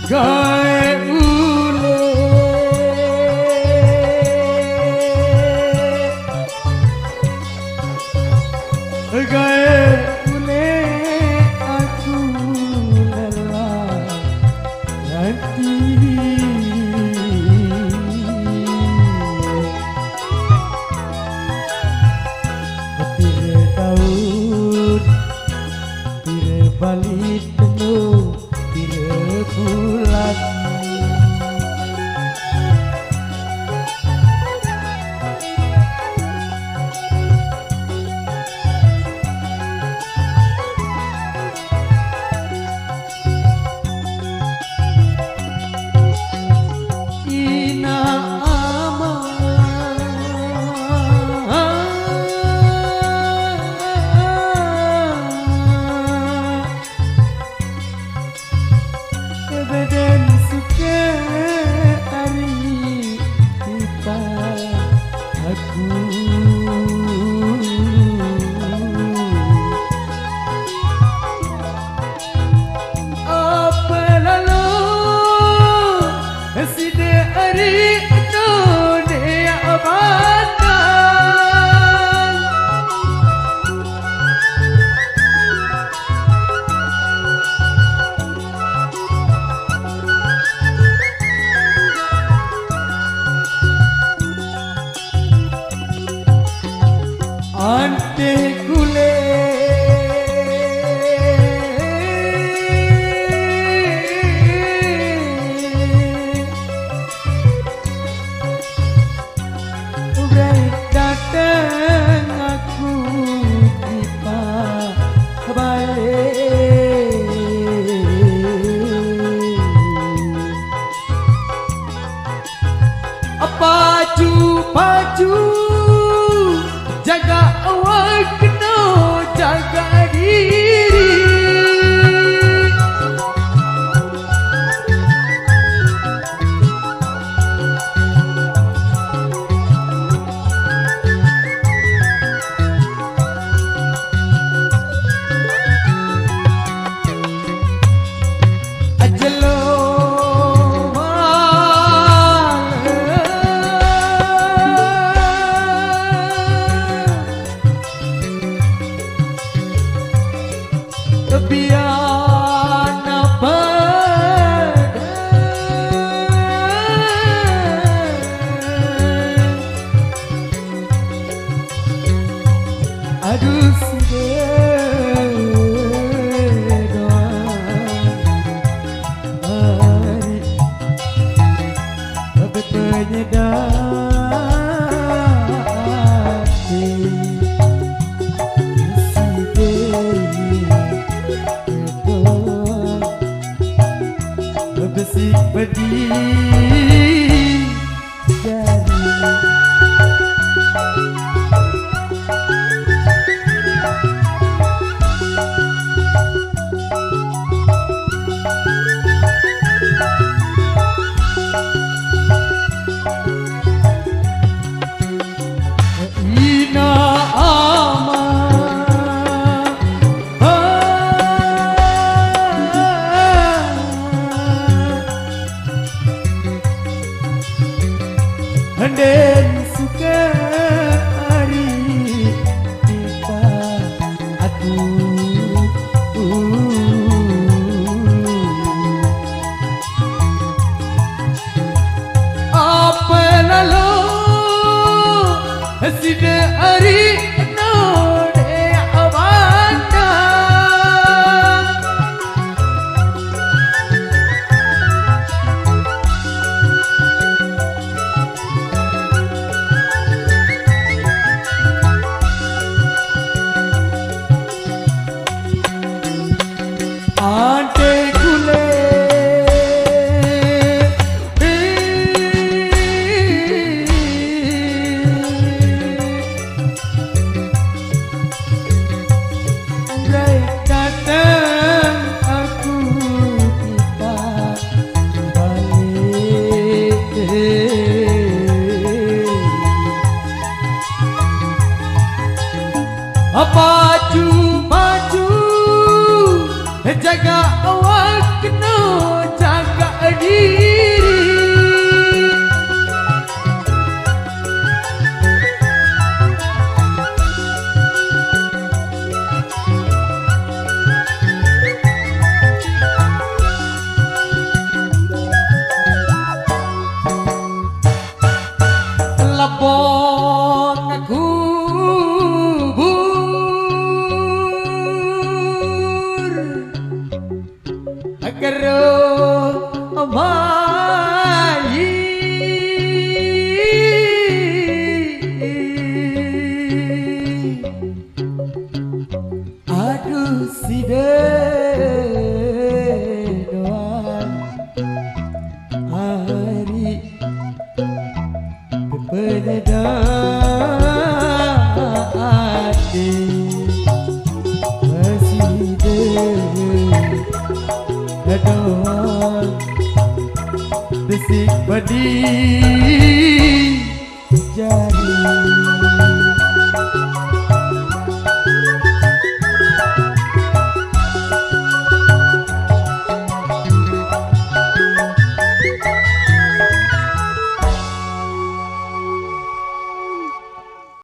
gawe ule gawe ule aku lelah hati pire tahun pire balik penuh pire bulan ina beden suka hari kita aku apa lalu sida hari itu dia abadkan ante kule urai datang aku tiba balik paju jaga awak kena jaga diri ajelo biar nafas aduh sudah doa hari penyedap hati bersih pedih jari ina dan suka hari kita aku apa lalu sida hari no de abanda ante kule urai datang aku kita balik maju jaga awak kena jaga diri Lebon kubur Agaro amayi Aduh si doa hari Penedati masih doa desik padi jari